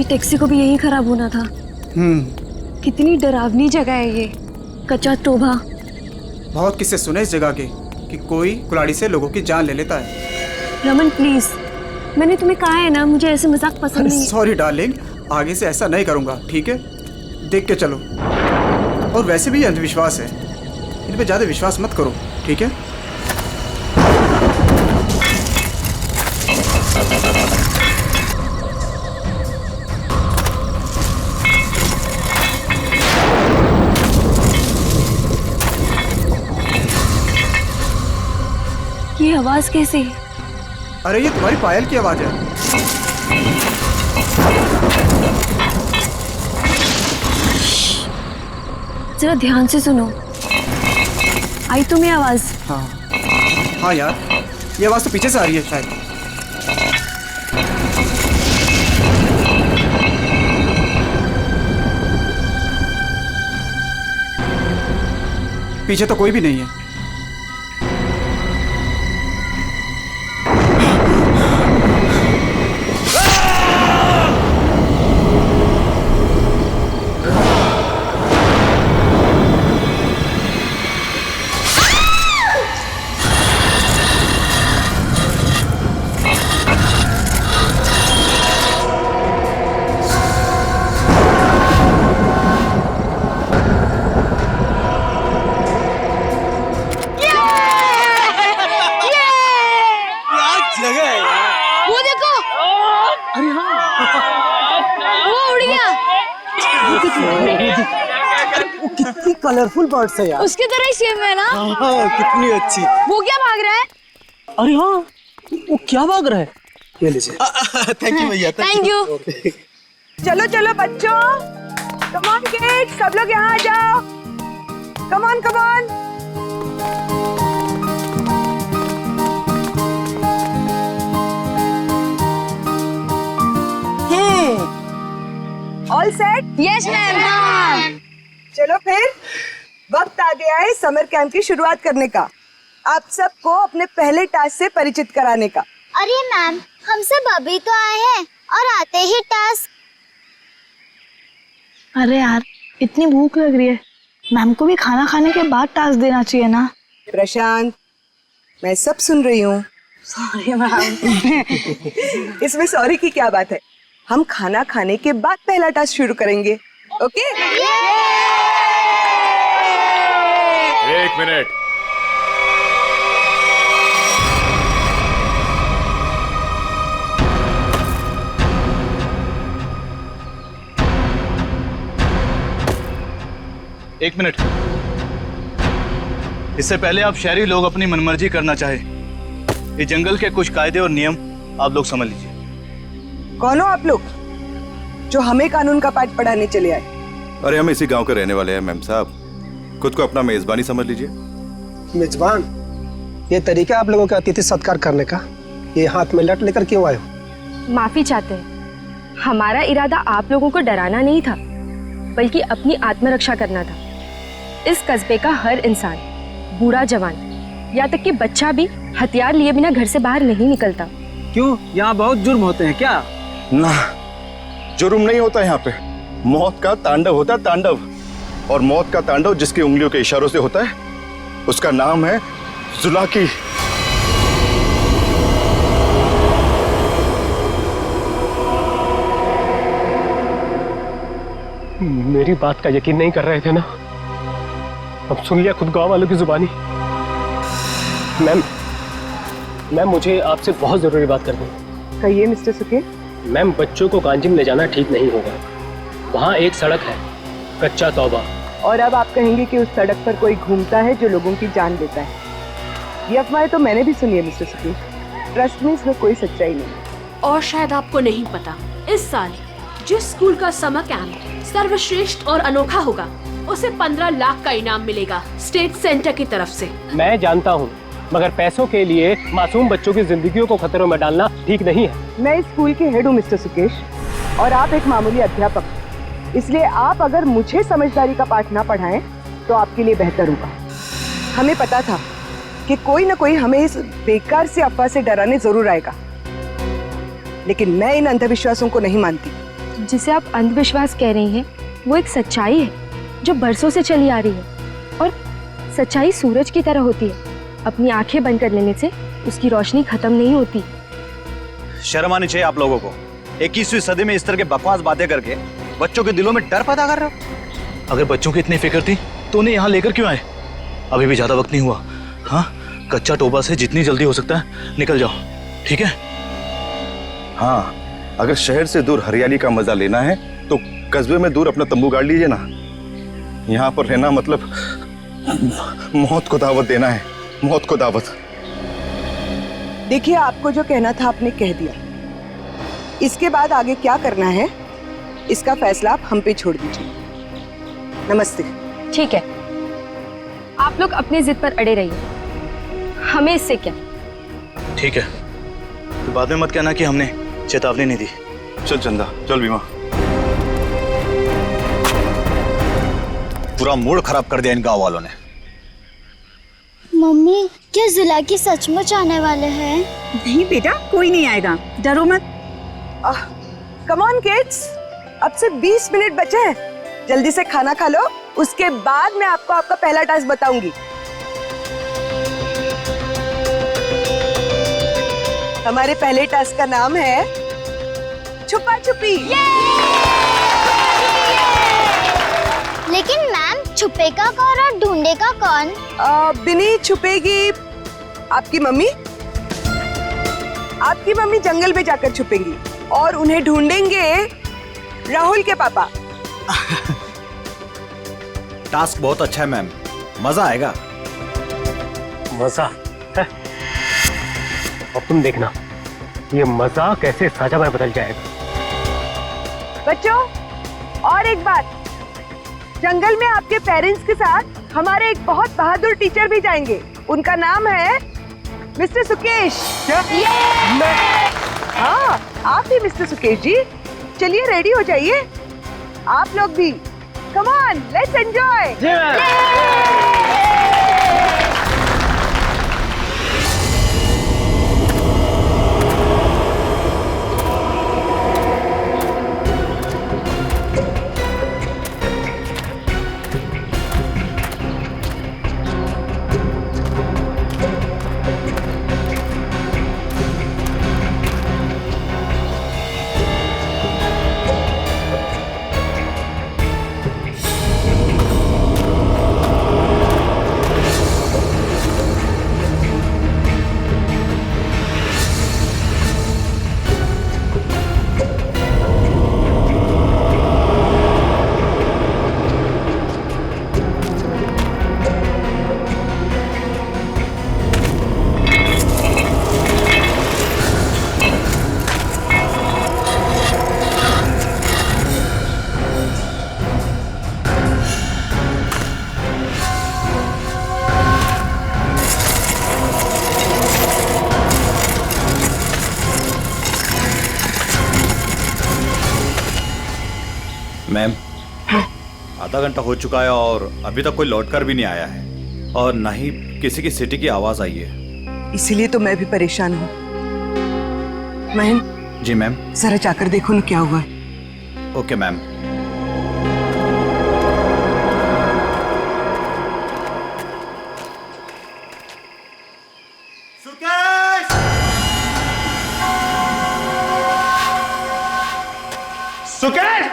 Taxi को भी यही खराब होना था। कितनी डरावनी जगह है ये, कच्चा टोभा। बहुत किस्से सुने इस जगह के कि कोई कुल्हाड़ी से लोगों की जान ले लेता है। रमन प्लीज, मैंने तुम्हें कहा है ना, मुझे ऐसे मजाक पसंद नहीं है। सॉरी डार्लिंग, आगे से ऐसा नहीं करूंगा, ठीक है? देख के चलो। और वैसे भी ये अंधविश्वास है, इन पे ज्यादा विश्वास मत करो, ठीक है? ये आवाज कैसे? अरे ये तुम्हारी पायल की आवाज है। जरा ध्यान से सुनो, आई तुम्हें आवाज? हाँ यार, ये आवाज तो पीछे से आ रही है शायद। पीछे तो कोई भी नहीं है। कितनी कलरफुल बर्ड्स है यार। उसकी तरह ही सेम है ना? हाँ, कितनी अच्छी। वो क्या भाग रहा है? अरे हाँ, वो क्या भाग रहा है? ये लीजिए। थैंक यू भैया। Thank you. चलो चलो बच्चों, कम ऑन किड्स, सब लोग यहाँ आ जाओ। Come on come on. All set? Yes ma'am. चलो फिर वक्त आ गया है समर कैंप की शुरुआत करने का। आप सबको अपने पहले टास्क से परिचित कराने का। अरे मैम, हम सब अभी तो आए हैं और आते ही टास्क। अरे यार, इतनी भूख लग रही है, मैम को भी खाना खाने के बाद टास्क देना चाहिए ना। प्रशांत, मैं सब सुन रही हूँ। Sorry ma'am. इसमें सॉरी की क्या बात है? हम खाना खाने के बाद पहला टास्क शुरू करेंगे, ओके? एक मिनट। एक मिनट। इससे पहले आप शहरी लोग अपनी मनमर्जी करना चाहे, ये जंगल के कुछ कायदे और नियम आप लोग समझ लीजिए। कौन हो आप लोग जो हमें कानून का पाठ पढ़ाने चले आए? अरे हम इसी गांव के रहने वाले हैं मैम साहब, खुद को अपना मेजबानी समझ लीजिए। मेजबान? ये तरीका आप लोगों का अतिथि सत्कार करने का, ये हाथ में लट लेकर क्यों आए हो? माफी चाहते हैं, हमारा इरादा आप लोगों को डराना नहीं था, बल्कि अपनी आत्मरक्षा करना था। इस कस्बे का हर इंसान, बूढ़ा जवान, यहाँ तक कि बच्चा भी हथियार लिए बिना घर से बाहर नहीं निकलता। क्यों, यहाँ बहुत जुर्म होते हैं क्या? ना, जुर्म नहीं होता यहाँ पे, मौत का तांडव होता है, तांडव। और मौत का तांडव जिसकी उंगलियों के इशारों से होता है, उसका नाम है जुलाकी। मेरी बात का यकीन नहीं कर रहे थे ना? अब सुन लिया खुद गांव वालों की जुबानी। मैम, मुझे आपसे बहुत जरूरी बात करनी है। कहिए मिस्टर सुके। मैम, बच्चों को कांजिम ले जाना ठीक नहीं होगा। वहाँ एक सड़क है, कच्चा तौबा। और अब आप कहेंगे कि उस सड़क पर कोई घूमता है जो लोगों की जान लेता है। ये अफवाहें तो मैंने भी सुनी है मिस्टर सुके। ट्रस्ट में इसमें कोई सच्चाई नहीं। और शायद आपको नहीं पता, इस साल जिस स्कूल का समर कैंप सर्वश्रेष्ठ और अनोखा होगा, उसे 15 लाख का इनाम मिलेगा स्टेट सेंटर की तरफ से। मैं जानता हूँ, मगर पैसों के लिए मासूम बच्चों की जिंदगियों को खतरों में डालना ठीक नहीं है। मैं इस स्कूल के हेड हूँ मिस्टर सुकेश, और आप एक मामूली अध्यापक, इसलिए आप अगर मुझे समझदारी का पाठ ना पढ़ाएं तो आपके लिए बेहतर होगा। हमें पता था कि कोई ना कोई हमें इस बेकार से अफवाह से डराने जरूर आएगा, लेकिन मैं इन अंधविश्वासों को नहीं मानती। जिसे आप अंधविश्वास कह रही हैं वो एक सच्चाई है जो बरसों से चली आ रही है। और सच्चाई सूरज की तरह होती है, अपनी आंखें बंद कर लेने से उसकी रोशनी खत्म नहीं होती। शर्म आनी चाहिए आप लोगों को। 21वीं सदी में इस तरह के बकवास बातें करके बच्चों के दिलों में डर पैदा कर रहे हो। अगर बच्चों की इतनी फिक्र थी तो उन्हें यहाँ लेकर क्यों आए? अभी भी ज्यादा वक्त नहीं हुआ। हाँ, कच्चा टोबा से जितनी जल्दी हो सकता है निकल जाओ, ठीक है? हाँ, अगर शहर से दूर हरियाली का मजा लेना है तो कस्बे में दूर अपना तंबू गाड़ लीजिए ना। यहाँ पर रहना मतलब मौत को दावत देना है, मौत को दावत। देखिए, आपको जो कहना था आपने कह दिया। इसके बाद आगे क्या करना है इसका फैसला आप हम पे छोड़ दीजिए। नमस्ते। ठीक है, आप लोग अपनी जिद पर अड़े रहिए, हमें इससे क्या। ठीक है, तो बाद में मत कहना कि हमने चेतावनी नहीं दी। चल चंदा, चल बीमा। पूरा मूड खराब कर दिया इन गांव वालों ने। मम्मी, क्या जुलाकी सचमुच आने वाले हैं? नहीं बेटा, कोई नहीं आएगा, डरो मत। कम ऑन किड्स, अब से 20 मिनट बचे हैं। जल्दी से खाना खा लो, उसके बाद मैं आपको आपका पहला टास्क बताऊंगी। हमारे पहले टास्क का नाम है छुपा छुपी। लेकिन मैम, छुपेगा कौन और ढूंढेगा कौन? बिनी छुपेगी आपकी मम्मी। आपकी मम्मी जंगल में जाकर छुपेंगी और उन्हें ढूंढेंगे राहुल के पापा। टास्क बहुत अच्छा है मैम, मजा आएगा। मजा है? अब तुम देखना, ये मजा कैसे सजा में बदल जाएगा। बच्चों, और एक बात, जंगल में आपके पेरेंट्स के साथ हमारे एक बहुत बहादुर टीचर भी जाएंगे। उनका नाम है मिस्टर सुकेश। क्या? हाँ, आप भी मिस्टर सुकेश जी। चलिए रेडी हो जाइए, आप लोग भी। Come on, let's enjoy. Ma'am, आधा घंटा हो चुका है और अभी तक कोई लौटकर भी नहीं आया है और न ही किसी की सिटी की आवाज आई है। इसीलिए तो मैं भी परेशान हूँ। महन। जी मैम। जरा जाकर देखो ना क्या हुआ है। Okay ma'am. सुकेश!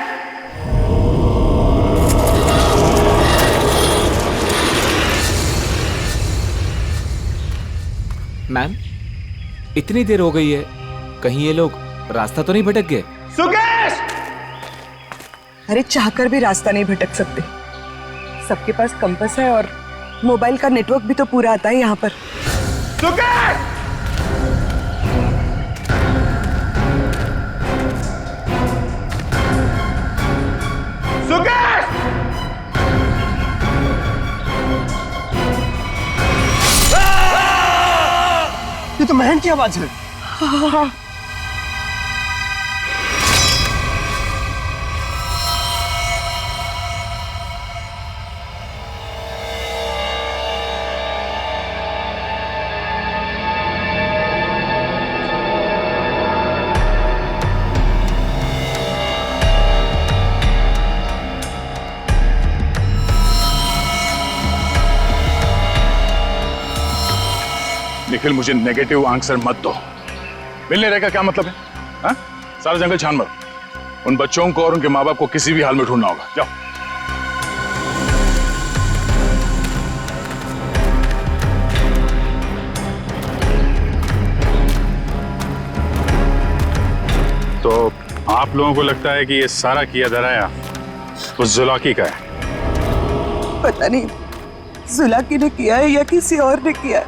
मैम, इतनी देर हो गई है, कहीं ये लोग रास्ता तो नहीं भटक गए? सुकेश! अरे चाहकर भी रास्ता नहीं भटक सकते। सबके पास कंपास है और मोबाइल का नेटवर्क भी तो पूरा आता है यहाँ पर। सुकेश! सुकेश! ये तो महन की आवाज है। निखिल, मुझे नेगेटिव आंसर मत दो। मिलने रहकर क्या मतलब है? हाँ? सारा जंगल छान मारो। उन बच्चों को और उनके माँ बाप को किसी भी हाल में ढूंढना होगा। जाओ। तो आप लोगों को लगता है कि ये सारा किया धराया उस जुलाकी का है? पता नहीं जुलाकी ने किया है या किसी और ने किया है,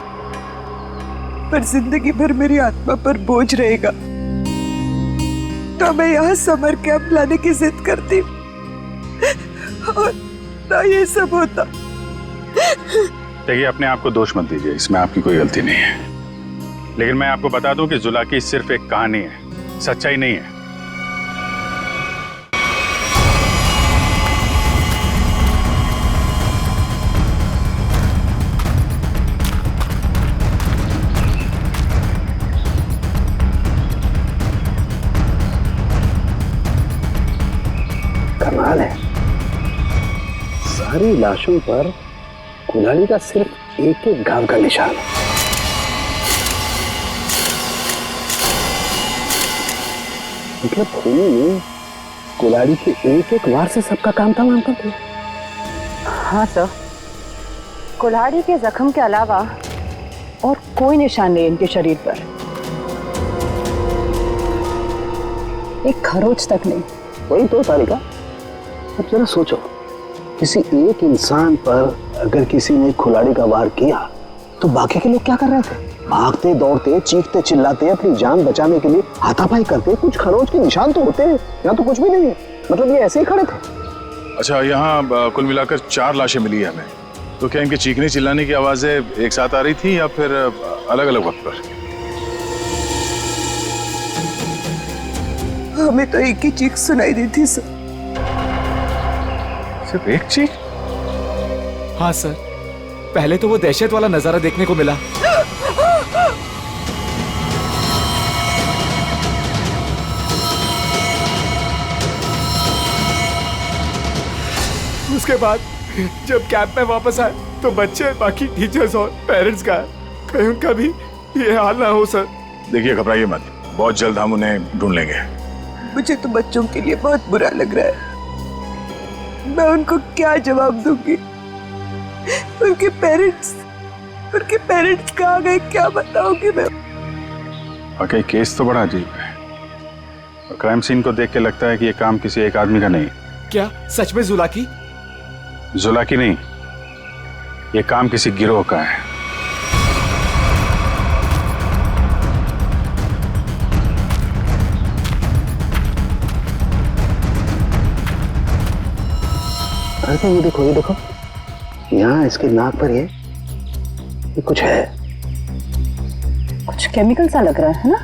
पर जिंदगी भर मेरी आत्मा पर बोझ रहेगा। तो मैं यहाँ समर कैंप लाने की जिद करती और ना ये सब होता। देखिए, अपने आप को दोष मत दीजिए, इसमें आपकी कोई गलती नहीं है। लेकिन मैं आपको बता दूं कि जुलाकी सिर्फ एक कहानी है, सच्चाई नहीं है। कमाल है, सारी लाशों पर कुल्हाड़ी का सिर्फ एक एक घाव का निशान है। मतलब खूनी ने कुल्हाड़ी के एक एक वार से सबका काम तमाम कर दिया। हाँ सर, कुल्हाड़ी के जख्म के अलावा और कोई निशान नहीं इनके शरीर पर, एक खरोच तक नहीं। वही तो सारिका, अब जरा सोचो, किसी एक इंसान पर अगर किसी ने कुल्हाड़ी का वार किया तो बाकी के लोग क्या कर रहे थे? भागते दौड़ते, चीखते चिल्लाते, अपनी जान बचाने के लिए हाथापाई करते। कुछ खरोच के निशान तो होते हैं, यहाँ तो कुछ भी नहीं है। मतलब ये ऐसे ही खड़े थे। अच्छा, यहाँ कुल मिलाकर 4 लाशें मिली है हमें। तो क्या इनके चीखने चिल्लाने की आवाजें एक साथ आ रही थी या फिर अलग अलग वक्त पर? हमें तो एक ही चीख सुनाई दी थी सर। सिर्फ एक चीख? हाँ सर, पहले तो वो दहशत वाला नजारा देखने को मिला। उसके बाद जब कैंप में वापस आए तो बच्चे, बाकी टीचर्स और पेरेंट्स का कहीं उनका भी ये हाल ना हो सर। देखिए, घबराइए मत, बहुत जल्द हम उन्हें ढूंढ लेंगे। मुझे तो बच्चों के लिए बहुत बुरा लग रहा है। मैं उनको क्या जवाब दूंगी? उनके पेरेंट्स कहाँ गए, क्या बताऊंगी मैं? वाकई केस तो बड़ा अजीब है। और क्राइम सीन को देख के लगता है कि ये काम किसी एक आदमी का नहीं। क्या सच में जुलाकी? जुलाकी नहीं, ये काम किसी गिरोह का है। अरे ये देखो, यहाँ इसके नाक पर ये कुछ है, कुछ केमिकल सा लग रहा है ना?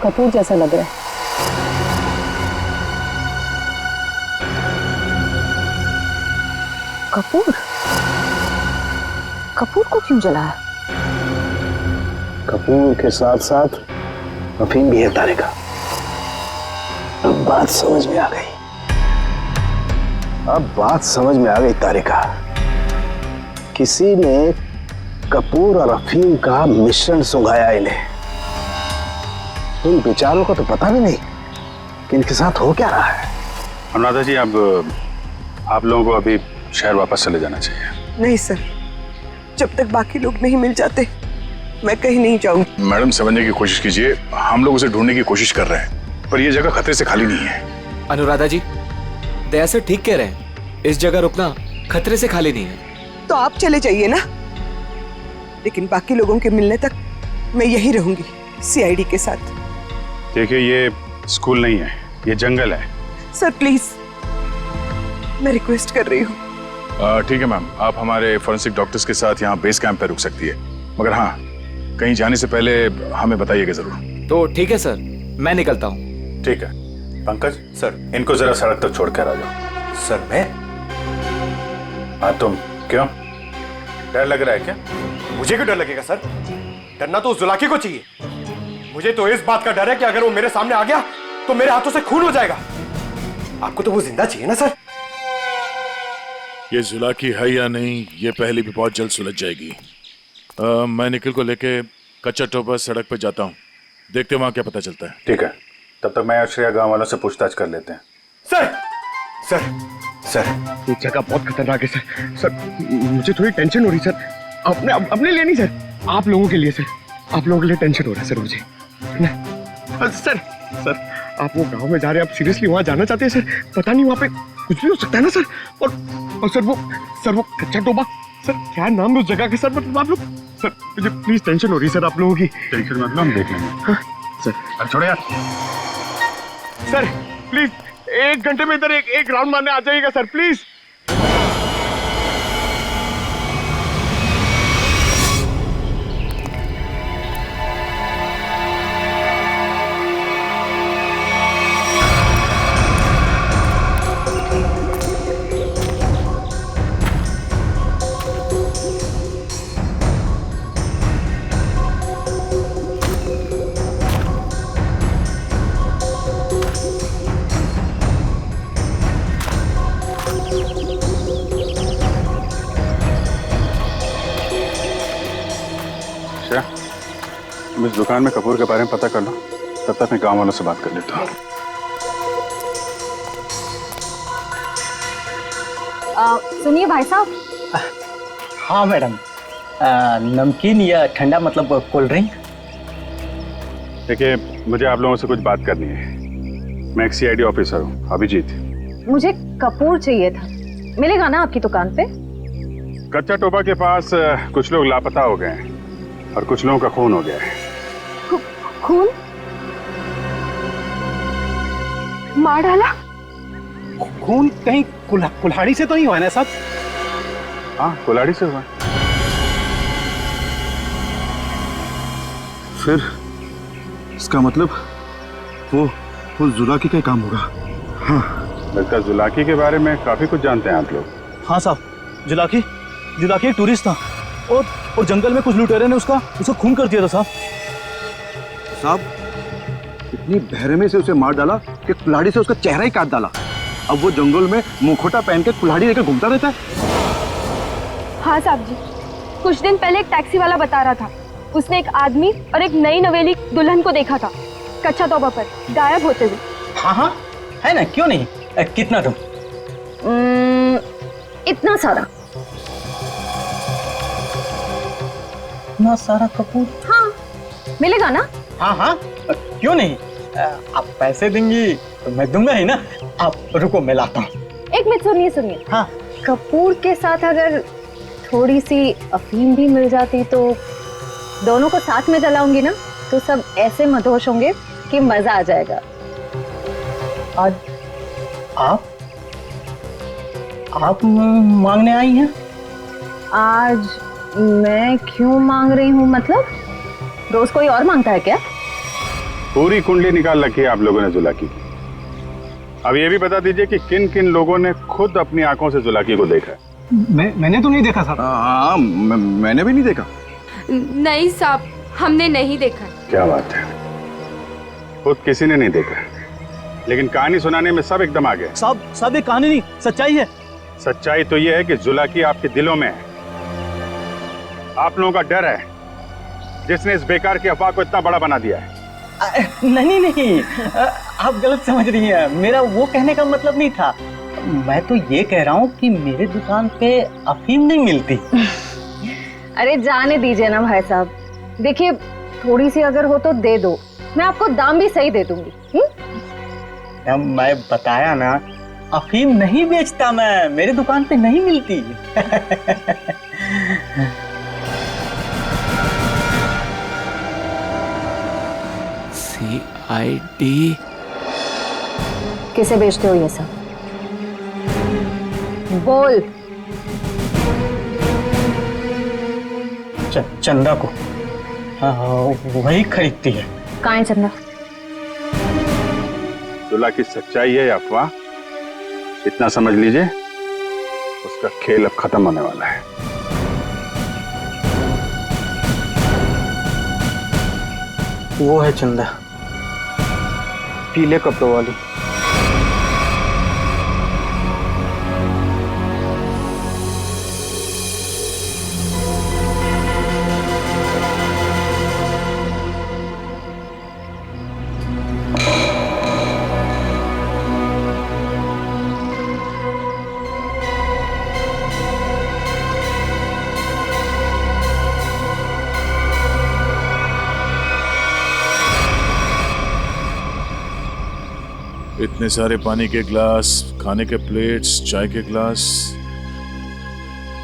कपूर जैसा लग रहा है। कपूर? कपूर को क्यों जलाया? कपूर के साथ साथ अफीम भी है तारिका। अब बात समझ में आ गई तारिका। किसी ने कपूर और अफीम का मिश्रण सुंघाया इन्हें। इन बेचारों को तो पता भी नहीं कि इनके साथ हो क्या रहा है। अनुराधा जी, आप लोगों को अभी शहर वापस चले जाना चाहिए। नहीं सर, जब तक बाकी लोग नहीं मिल जाते मैं कहीं नहीं जाऊंगी। मैडम समझने की कोशिश कीजिए, हम लोग उसे ढूंढने की कोशिश कर रहे हैं, पर यह जगह खतरे से खाली नहीं है। अनुराधा जी, दया सर ठीक कह रहे हैं, इस जगह रुकना खतरे से खाली नहीं है। तो आप चले जाइए ना, लेकिन बाकी लोगों के मिलने तक मैं यहीं रहूंगी सीआईडी के साथ। देखिए, ये स्कूल नहीं है, ये जंगल है। सर प्लीज, मैं रिक्वेस्ट कर रही हूँ। ठीक है मैम, आप हमारे फॉरेंसिक डॉक्टर्स के साथ यहाँ बेस कैंप पे रुक सकती है, मगर हाँ, कहीं जाने से पहले हमें बताइएगा जरूर। तो ठीक है सर, मैं निकलता हूँ। ठीक है। पंकज सर, इनको जरा सड़क तक छोड़ कर आ जाओ। सर मैं? हाँ तुम, क्यों डर लग रहा है क्या? मुझे क्यों डर लगेगा सर? डरना तो उस जुलाकी को चाहिए। मुझे तो इस बात का डर है कि अगर वो मेरे सामने आ गया तो मेरे हाथों से खून हो जाएगा। आपको तो वो जिंदा चाहिए ना सर? ये जुलाकी है या नहीं, ये पहले भी बहुत जल्द सुलझ जाएगी। मैं निखिल को लेके कच्चा टोपा सड़क पे जाता हूँ, देखते वहां क्या पता चलता है। ठीक है, तब तक मैं आश्रया गांव वालों से पूछताछ कर लेते हैं। सर सर सर, ये जगह बहुत खतरनाक है सर। सर मुझे थोड़ी टेंशन हो रही सर, अपने लिए नहीं सर, आप लोगों के लिए सर। आप लोगों के लिए टेंशन हो रहा है सर मुझे। सर सर, आप वो गांव में जा रहे हैं, आप सीरियसली वहां जाना चाहते हैं सर? पता नहीं वहां पे कुछ भी हो सकता है ना सर। और सर वो कच्चा टोबा, सर क्या नाम है उस जगह के सर? मतलब आप लोग सर, मुझे प्लीज टेंशन हो रही है सर आप लोगों की। टेंशन मतलब हम देख लेंगे। हाँ सर। अब छोड़ो यार। सर प्लीज 1 घंटे में इधर एक राउंड मारने आ जाइएगा सर प्लीज। इस दुकान में कपूर के बारे में पता कर लो, तब तक मैं गांव वालों से बात कर लेता हूँ। सुनिए भाई साहब। हाँ मैडम, नमकीन या ठंडा मतलब कोल्ड ड्रिंक? देखिए, मुझे आप लोगों से कुछ बात करनी है। मैं एक सीआईडी ऑफिसर हूँ, अभिजीत। मुझे कपूर चाहिए था, मिलेगा ना आपकी दुकान पे? कच्चा टोपा के पास कुछ लोग लापता हो गए हैं और कुछ लोगों का खून हो गया है। खून? मार डाला? खून कहीं कुल्हाड़ी से तो नहीं हुआ ना साहब? हाँ, कुल्हाड़ी से हुआ। फिर इसका मतलब वो जुलाकी का काम होगा। हाँ, लगता है जुलाकी के बारे में काफी कुछ जानते हैं आप लोग। हाँ साहब, जुलाकी एक टूरिस्ट था और जंगल में कुछ लुटेरे ने उसका खून कर दिया था साहब। इतनी बहरमे से उसे मार डाला कि कुल्हाड़ी से उसका चेहरा ही काट डाला। अब वो जंगल में मुखौटा पहन के कुल्हाड़ी लेकर घूमता रहता है। हाँ साहब जी, कुछ दिन पहले एक टैक्सी वाला बता रहा था, उसने एक आदमी और एक नई नवेली दुल्हन को देखा था कच्चा तोबा पर गायब होते हुए। हाँ है ना, क्यों नहीं? कितना तुम? इतना सारा। इतना सारा कपूर? हाँ, मिलेगा ना? हाँ, क्यों नहीं? आप पैसे देंगी तो मैं दूंगा ही ना। आप रुको, मैं लाता हूँ। एक मिनट, सुनिए। हाँ, कपूर के साथ अगर थोड़ी सी अफीम भी मिल जाती तो दोनों को साथ में जलाऊंगी ना, तो सब ऐसे मदहोश होंगे कि मजा आ जाएगा। आज आप मांगने आई हैं? आज मैं क्यों मांग रही हूँ? मतलब रोज कोई और मांगता है क्या? पूरी कुंडली निकाल रखी है आप लोगों ने जुलाकी की। अब ये भी बता दीजिए कि किन किन लोगों ने खुद अपनी आंखों से जुलाकी को देखा है? मैंने तो नहीं देखा साहब। हाँ, मैंने भी नहीं देखा। नहीं साहब, हमने नहीं देखा। क्या बात है, खुद किसी ने नहीं देखा, लेकिन कहानी सुनाने में सब एकदम आ गए। साहब ये कहानी नहीं, सच्चाई है। सच्चाई तो ये है कि जुलाकी आपके दिलों में है। आप लोगों का डर है जिसने इस बेकार की अफवाह को इतना बड़ा बना दिया है। नहीं, आप गलत समझ रही हैं। मेरा वो कहने का मतलब नहीं था। मैं तो ये कह रहा हूँ कि मेरे दुकान पे अफीम नहीं मिलती। अरे जाने दीजिए ना भाई साहब, देखिए, थोड़ी सी अगर हो तो दे दो, मैं आपको दाम भी सही दे दूंगी। मैं बताया ना, अफीम नहीं बेचता मैं, मेरे दुकान पे नहीं मिलती। CID किसे बेचते हो ये सब? बोल। चंदा को। हाँ, वही खरीदती है। कहाँ है चंदा? दुल्हा की सच्चाई है या अफवाह, इतना समझ लीजिए, उसका खेल अब खत्म होने वाला है। वो है चंदा, पीले कपड़ों वाली। इतने सारे पानी के ग्लास, खाने के प्लेट्स, चाय के ग्लास,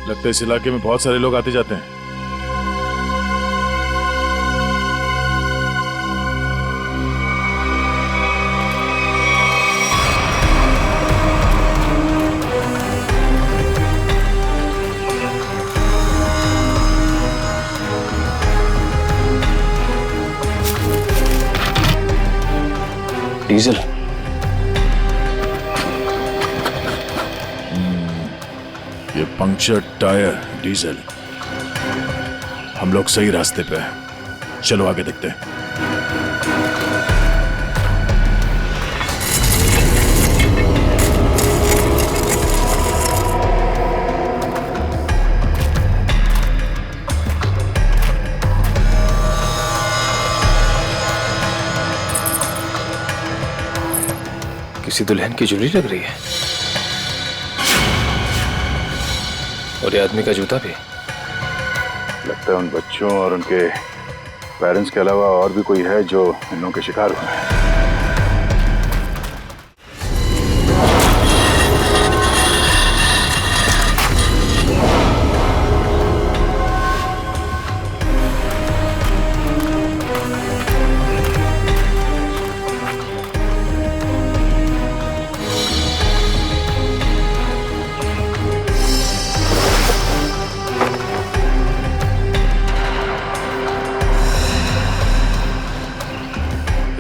लगता है इस इलाके में बहुत सारे लोग आते जाते हैं। डीजल। ये पंक्चर टायर, डीजल। हम लोग सही रास्ते पे हैं, चलो आगे देखते हैं। किसी दुल्हन की ज्वेलरी लग रही है, और ये आदमी का जूता भी। लगता है उन बच्चों और उनके पेरेंट्स के अलावा और भी कोई है जो इन लोगों के शिकार हुए हैं।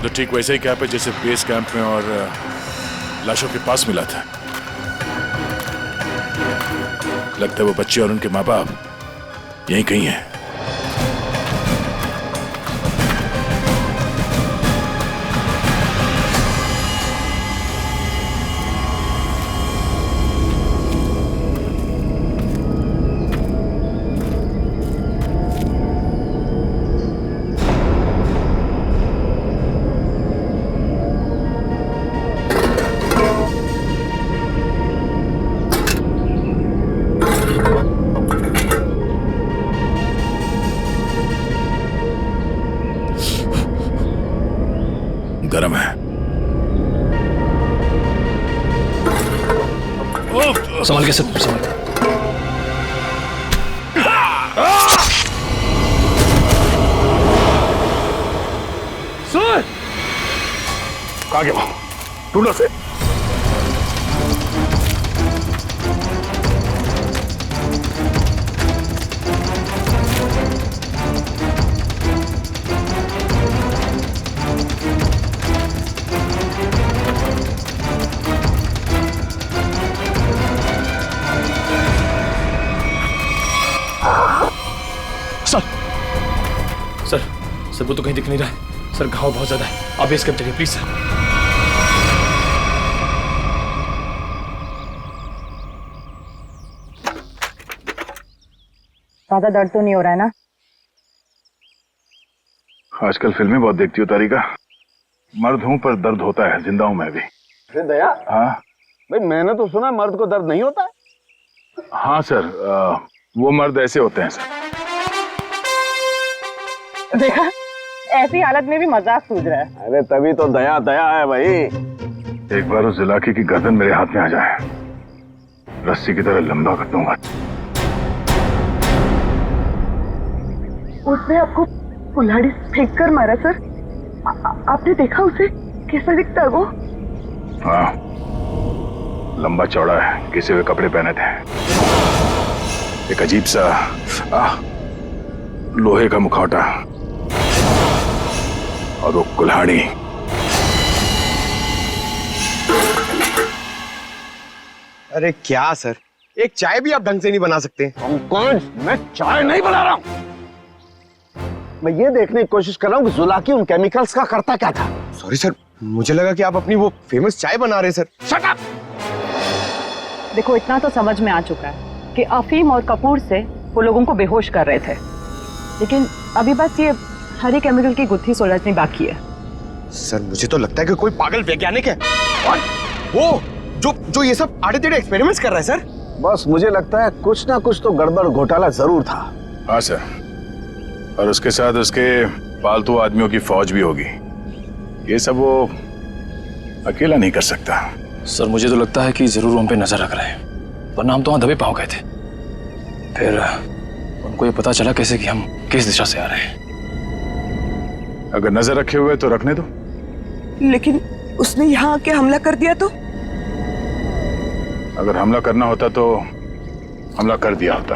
तो ठीक वैसे ही कैंप है जैसे बेस कैंप में और लाशों के पास मिला था। लगता है वो बच्चे और उनके माँ बाप यहीं कहीं हैं। गरम है। संभाल के सब संभाल। सर कहाँ गया? ढूंढो से। सर वो तो कहीं दिख नहीं रहा है सर, घाव बहुत ज्यादा है, आप बेस कैंप चलिए प्लीज सर। ज्यादा दर्द तो नहीं हो रहा है ना? आजकल फिल्में बहुत देखती हो तारिका। मर्द हूं पर दर्द होता है, जिंदा हूं मैं भी। अरे दया, हाँ भाई मैंने तो सुना मर्द को दर्द नहीं होता है। हाँ सर, वो मर्द ऐसे होते हैं सर। देखा, ऐसी हालत में भी मजाक सूझ रहा है। अरे तभी तो दया दया है भाई। एक बार उस जुलाकी की गर्दन मेरे हाथ में आ जाए, रस्सी की तरह लंबा कर दूंगा। उसने आपको कुल्हाड़ी फेंक कर मारा सर? आपने देखा उसे? कैसा दिखता है वो? हाँ, लंबा चौड़ा है, घिसे हुए कपड़े पहने थे, एक अजीब सा लोहे का मुखौटा और वो कुल्हाड़ी। अरे क्या सर, एक चाय भी आप ढंग से नहीं बना सकते? कौन? मैं चाय नहीं बना रहा हूं। मैं ये देखने की कोशिश कर रहा हूं कि जुलाकी उन केमिकल्स का करता क्या था। सॉरी सर, मुझे लगा कि आप अपनी वो फेमस चाय बना रहे सर। Shut up! देखो, इतना तो समझ में आ चुका है कि अफीम और कपूर से वो लोगों को बेहोश कर रहे थे, लेकिन अभी बस ये हरी केमिकल की गुत्थी सुलझनी बाकी है। सर मुझे तो लगता है कि कोई पागल वैज्ञानिक है और वो जो ये सब आड़े टेढ़े एक्सपेरिमेंट्स कर रहा है सर। बस मुझे लगता है कुछ ना कुछ तो गड़बड़ घोटाला जरूर था। हाँ सर, और उसके साथ उसके पालतू आदमियों की फौज भी होगी। ये सब वो अकेला नहीं कर सकता। सर मुझे तो लगता है कि जरूर उन पे नजर रख रहे हैं, वरना हम तो वहां दबे पांव गए थे। फिर उनको ये पता चला कैसे कि हम किस दिशा से आ रहे हैं। अगर नजर रखे हुए तो रखने दो। लेकिन उसने यहाँ आके हमला कर दिया तो? अगर हमला करना होता तो हमला कर दिया होता।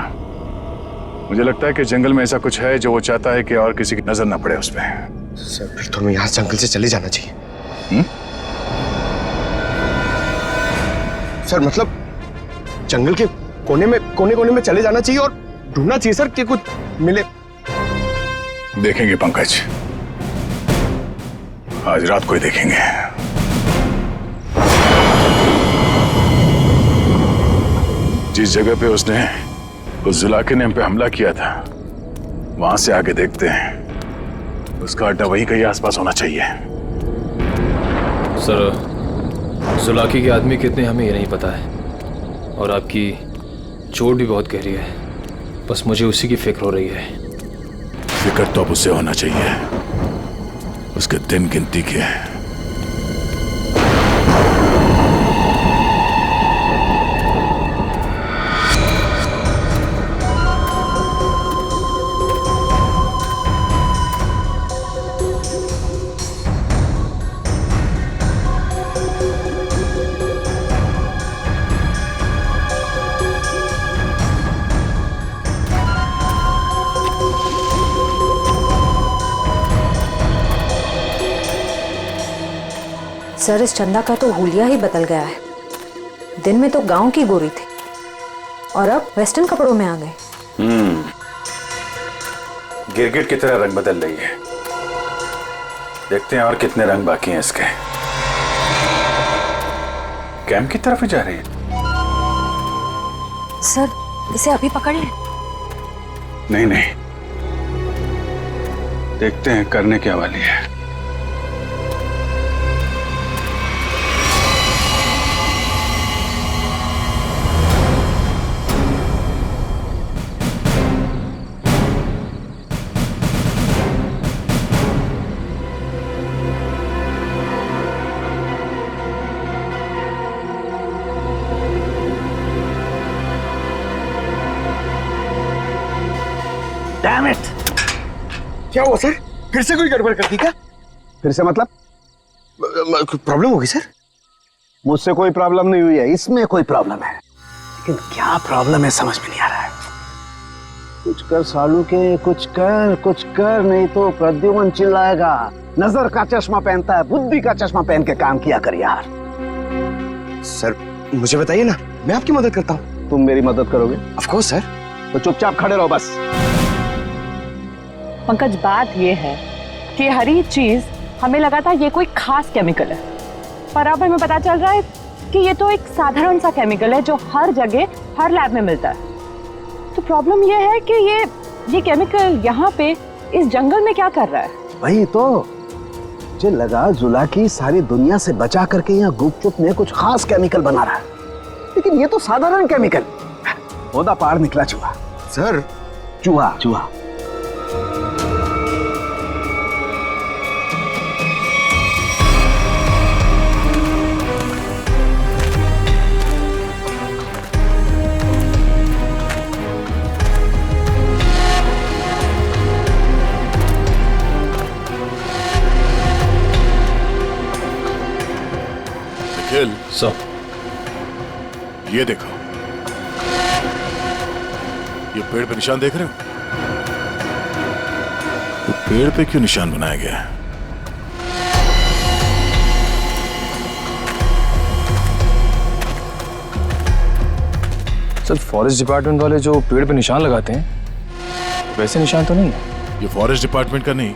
मुझे लगता है कि जंगल में ऐसा कुछ है जो वो चाहता है कि और किसी की नजर ना पड़े उस पर। सर फिर तो हमें यहाँ जंगल से चले जाना चाहिए। सर मतलब जंगल के कोने में चले जाना चाहिए और ढूंढना चाहिए सर कि कुछ मिले। देखेंगे पंकज, आज रात को ही देखेंगे। जिस जगह पे उसने उस जुलाकी ने हम पे हमला किया था, वहां से आगे देखते हैं। उसका अड्डा वहीं कहीं आसपास होना चाहिए। सर जुलाकी के आदमी कितने हमें ये नहीं पता है, और आपकी चोट भी बहुत गहरी है। बस मुझे उसी की फिक्र हो रही है। फिक्र तो अब उसे होना चाहिए, उसके दिन गिनती के। सर इस चंदा का तो हुलिया ही बदल गया है। दिन में तो गांव की गोरी थी और अब वेस्टर्न कपड़ों में आ गए। गिरगिट की तरह रंग बदल रही है। देखते हैं और कितने रंग बाकी हैं इसके। कैंप की तरफ ही जा रही है। सर इसे अभी पकड़ लें? नहीं नहीं, देखते हैं करने क्या वाली है। Damn it! क्या हुआ सर? फिर से कोई गड़बड़ कर दी क्या? फिर से मतलब? प्रॉब्लम होगी सर? मुझसे कोई प्रॉब्लम नहीं हुई है, इसमें कोई प्रॉब्लम है। लेकिन क्या प्रॉब्लम है समझ में नहीं आ रहा है। कुछ कर सालू के, कुछ कर नहीं तो प्रद्युमन चिल्लाएगा। नजर का चश्मा पहनता है, बुद्धि का चश्मा पहन के काम किया कर यार। सर मुझे बताइए ना, मैं आपकी मदद करता हूँ। तुम मेरी मदद करोगे? Of course sir. तो चुपचाप खड़े रहो बस। पंकज, बात ये है कि हर एक चीज हमें लगा था ये कोई खास केमिकल है, पर अब हमें पता चल रहा है कि ये तो एक साधारण सा केमिकल है जो हर जगह हर लैब में मिलता है। तो प्रॉब्लम ये है कि ये केमिकल यहाँ पे इस जंगल में क्या कर रहा है? वही तो मुझे लगा जुलाकी सारी दुनिया से बचा करके यहाँ गुपचुप में कुछ खास केमिकल बना रहा है, लेकिन ये तो साधारण केमिकल। ओदा पार निकला चूहा। सर चूहा सर ये देखो, ये पेड़ पे निशान देख रहे हो? तो पेड़ पे क्यों निशान बनाया गया है? सर फॉरेस्ट डिपार्टमेंट वाले जो पेड़ पे निशान लगाते हैं वैसे निशान तो नहीं है। ये फॉरेस्ट डिपार्टमेंट का नहीं,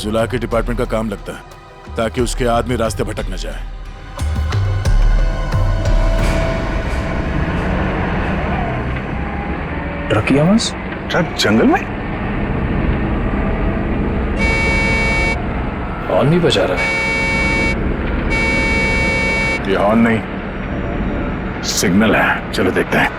जुला के डिपार्टमेंट का काम लगता है, ताकि उसके आदमी रास्ते भटक न जाए। ट्रक की आवाज? ट्रक जंगल में? हॉर्न भी बजा रहा है। ये हॉर्न नहीं, सिग्नल है। चलो देखते हैं।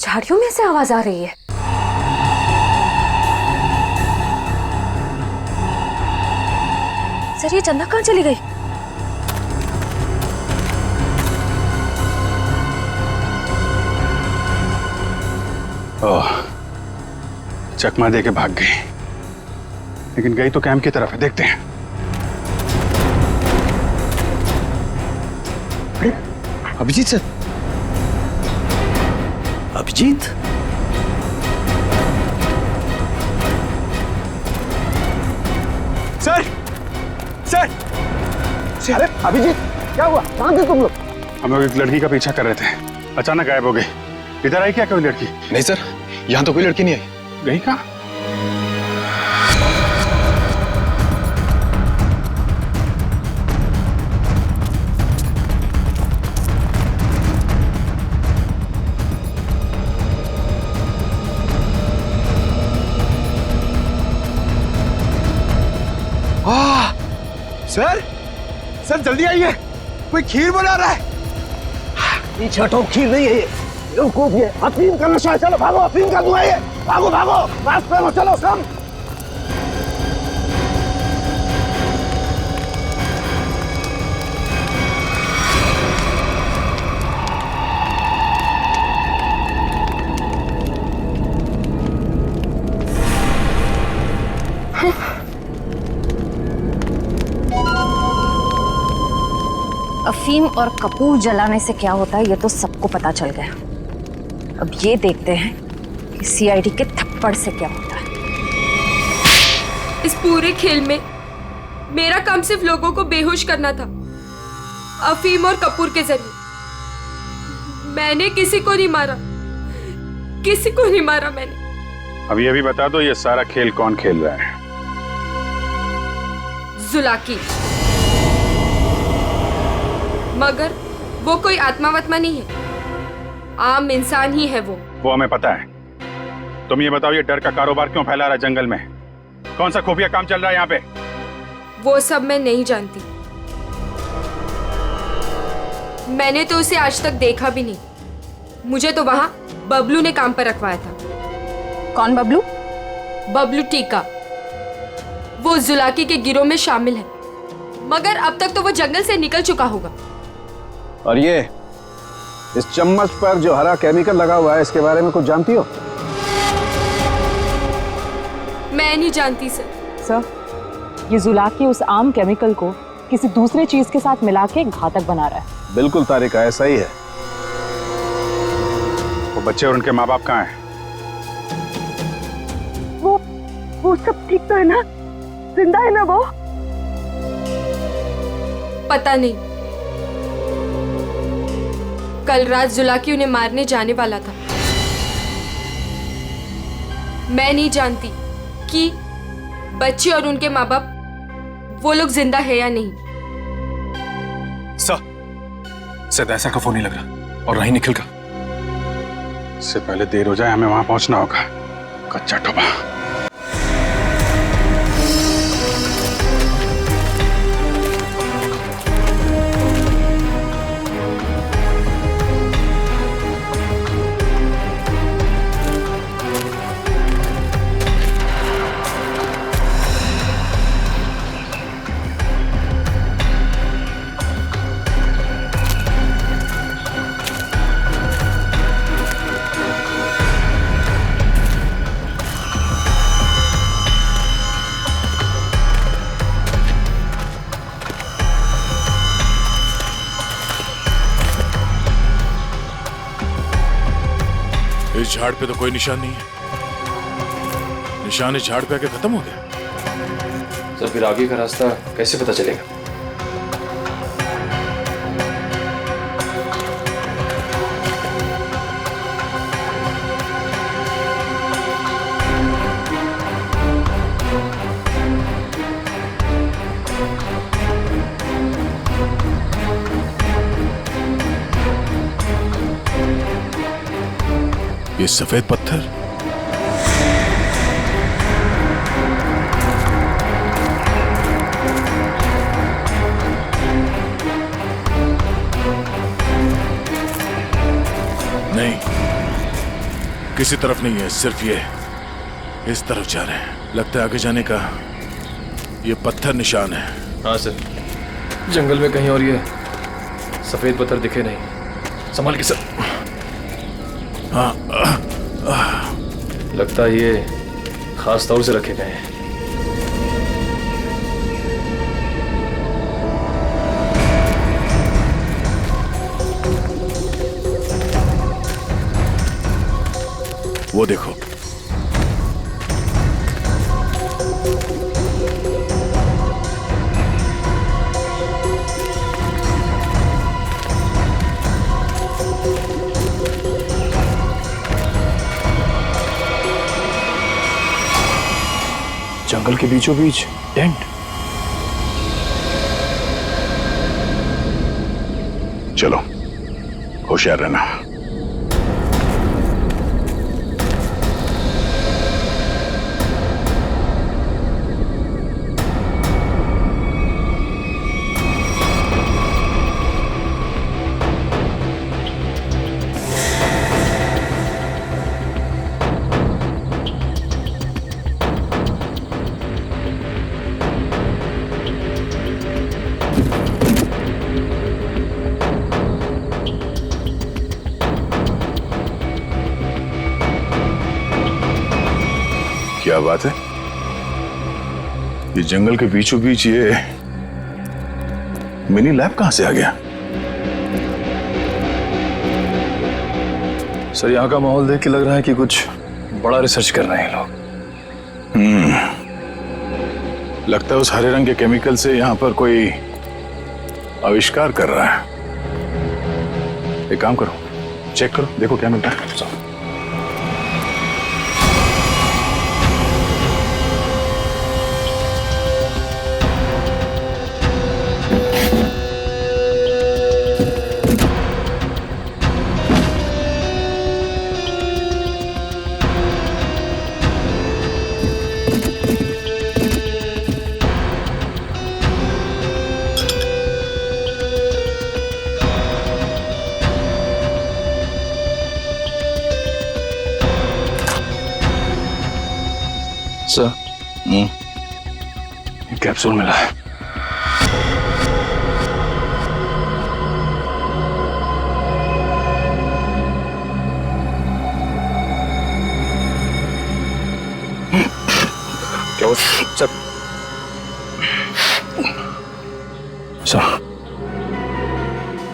झाड़ियों में से आवाज आ रही है। सर ये चंदा कहाँ चली गई? ओह, चकमा दे के भाग गई, लेकिन गई तो कैंप की तरफ है। देखते हैं। Abhijit sir, Abhijit, sir sir अरे अभिजीत, क्या हुआ? कहाँ थे तुम लोग? हम लोग एक लड़की का पीछा कर रहे थे, अचानक गायब हो गई। इधर आई क्या कोई लड़की? नहीं सर, यहाँ तो कोई लड़की नहीं आई। गई कहाँ? सर सर जल्दी आइए, कोई खीर बना रहा है। पीछे हटो, खीर नहीं है ये, बेवकूफ ये अफीम का नशा है। चलो भागो, अफीम का धुआं है, भागो भागो, रास्ते में चलो सब। अफीम और कपूर जलाने से क्या होता है ये तो सबको पता चल गया। अब ये देखते हैं कि सीआईडी के थप्पड़ से क्या होता है। इस पूरे खेल में मेरा काम सिर्फ लोगों को बेहोश करना था, अफीम और कपूर के जरिए। मैंने किसी को नहीं मारा, किसी को नहीं मारा मैंने। अभी अभी बता दो, ये सारा खेल कौन खेल रहा है? जुलाकी। मगर वो कोई आत्मा वत्मा नहीं है, आम इंसान ही है वो हमें पता है। तुम ये बताओ, ये डर का कारोबार क्यों फैला रहा है जंगल में? कौन सा खुफिया काम चल रहा है यहाँ पे? वो सब मैं नहीं जानती। मैंने तो उसे आज तक देखा भी नहीं। मुझे तो वहां बबलू ने काम पर रखवाया था। कौन बबलू? बबलू टीका। वो जुलाकी के गिरोह में शामिल है, मगर अब तक तो वो जंगल से निकल चुका होगा। और ये इस चम्मच पर जो हरा केमिकल लगा हुआ है, इसके बारे में कुछ जानती हो? मैं नहीं जानती सर। सर, ये जुलाकी उस आम केमिकल को किसी दूसरे चीज के साथ मिला के घातक बना रहा है। बिल्कुल तारिका, ऐसा ही है। वो बच्चे और उनके माँ बाप कहाँ हैं? वो सब ठीक तो है ना? जिंदा है ना वो? पता नहीं। कल रात जुलाकी उन्हें मारने जाने वाला था। मैं नहीं जानती कि बच्चे और उनके माँ बाप वो लोग जिंदा है या नहीं। शायद ऐसा का फोन नहीं लग रहा, और नहीं निखिल का। इससे पहले देर हो जाए, हमें वहां पहुंचना होगा। कच्चा टोबा। इस झाड़ पे तो कोई निशान नहीं है। निशान इस झाड़ पे आके खत्म हो गया। सर, फिर आगे का रास्ता कैसे पता चलेगा? ये सफेद पत्थर, नहीं, किसी तरफ नहीं है, सिर्फ ये इस तरफ जा रहे हैं। लगता है आगे जाने का ये पत्थर निशान है। हाँ सर, जंगल में कहीं और ये सफेद पत्थर दिखे नहीं। संभाल के सर। हाँ, लगता है ये खास तौर से रखे गए हैं। वो देखो, जंगल के बीचों बीच टेंट। चलो, होशियार रहना। क्या बात है? ये जंगल के बीचों बीच ये मिनी लैब कहां से आ गया? सर, यहाँ का माहौल देख के लग रहा है कि कुछ बड़ा रिसर्च कर रहे हैं लोग। लगता है उस हरे रंग के केमिकल से यहाँ पर कोई आविष्कार कर रहा है। एक काम करो, चेक करो, देखो क्या मिलता है। सर, कैप्सूल मिला है। क्या हो सर? सर,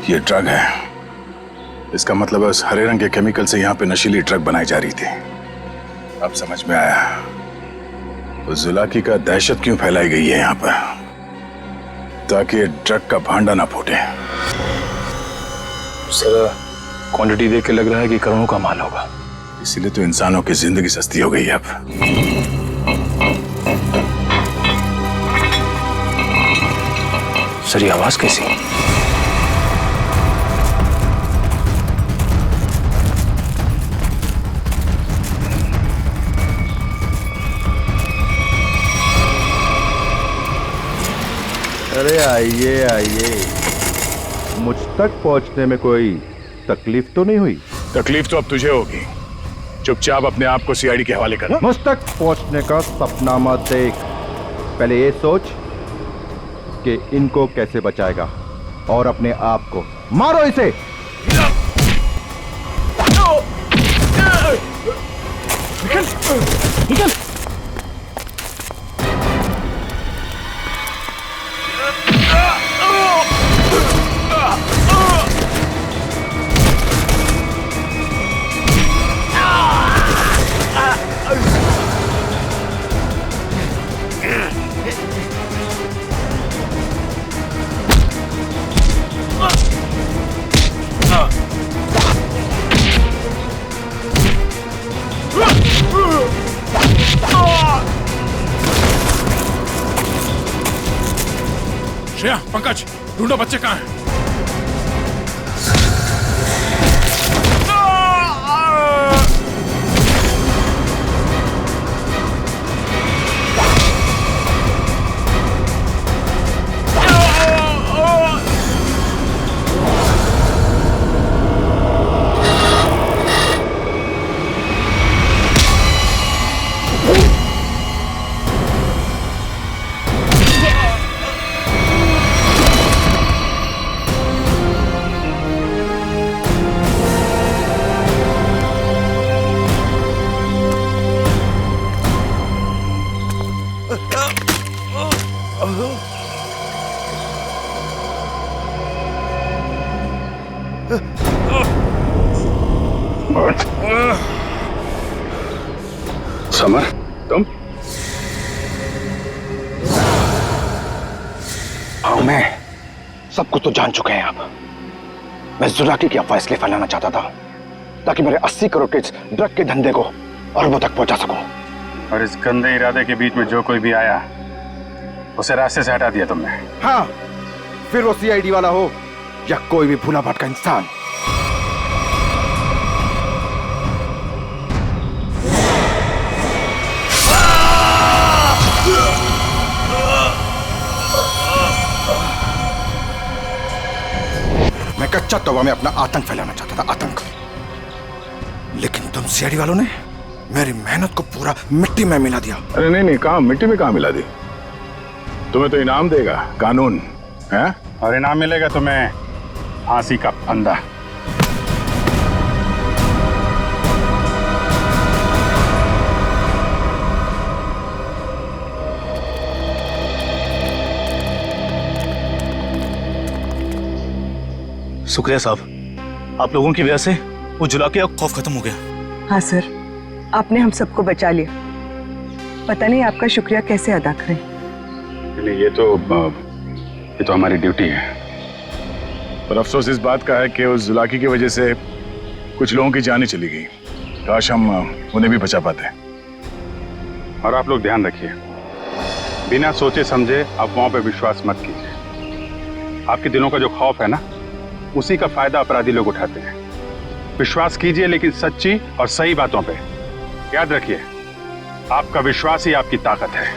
ये ड्रग है। इसका मतलब है उस हरे रंग के केमिकल से यहाँ पे नशीली ड्रग बनाई जा रही थी। अब समझ में आया उस जुलाकी का दहशत क्यों फैलाई गई है यहाँ पर, ताकि ये ड्रग का भांडा ना फूटे। सर, क्वांटिटी देख के लग रहा है कि करोड़ों का माल होगा। इसीलिए तो इंसानों की जिंदगी सस्ती हो गई है अब। सर, ये आवाज कैसी? अरे आइए आइए, मुझ तक पहुंचने में कोई तकलीफ तो नहीं हुई? तकलीफ तो अब तुझे होगी। चुपचाप अपने आप को सीआईडी के हवाले कर। मुझ तक पहुंचने का सपना मत देख, पहले ये सोच कि इनको कैसे बचाएगा और अपने आप को। मारो इसे। निकल, निकल। श्रेया, पंकज, ढूंढो बच्चे कहाँ हैं। समर, तुम? हाँ, मैं सब कुछ तो जान चुके हैं अब। मैं जुलाकी की अफवाह इसलिए फैलाना चाहता था ताकि मेरे 80 करोड़ के इस ड्रग के धंधे को अरबों तक पहुंचा सकूं। और इस गंदे इरादे के बीच में जो कोई भी आया उसे रास्ते से हटा दिया तुमने। हाँ, फिर वो सीआईडी वाला हो या कोई भी भूला भटका इंसान। मैं कच्चा तौबा में अपना आतंक फैलाना चाहता था, आतंक। लेकिन तुम सीआईडी वालों ने मेरी मेहनत को पूरा मिट्टी में मिला दिया। अरे नहीं नहीं, कहाँ मिट्टी में कहाँ मिला दी? तुम्हें तो इनाम देगा कानून, है? और इनाम मिलेगा तुम्हें फांसी का फंदा। शुक्रिया साहब, आप लोगों की वजह से वो जुलाकी का खौफ खत्म हो गया। हाँ सर, आपने हम सबको बचा लिया। पता नहीं आपका शुक्रिया कैसे अदा करें। ये तो हमारी ड्यूटी है। पर अफसोस इस बात का है कि उस जुलाकी की वजह से कुछ लोगों की जानें चली गई। काश हम उन्हें भी बचा पाते। और आप लोग ध्यान रखिए, बिना सोचे समझे अफवाहों पे विश्वास मत कीजिए। आपके दिलों का जो खौफ है ना, उसी का फायदा अपराधी लोग उठाते हैं। विश्वास कीजिए लेकिन सच्ची और सही बातों पे। याद रखिए, आपका विश्वास ही आपकी ताकत है।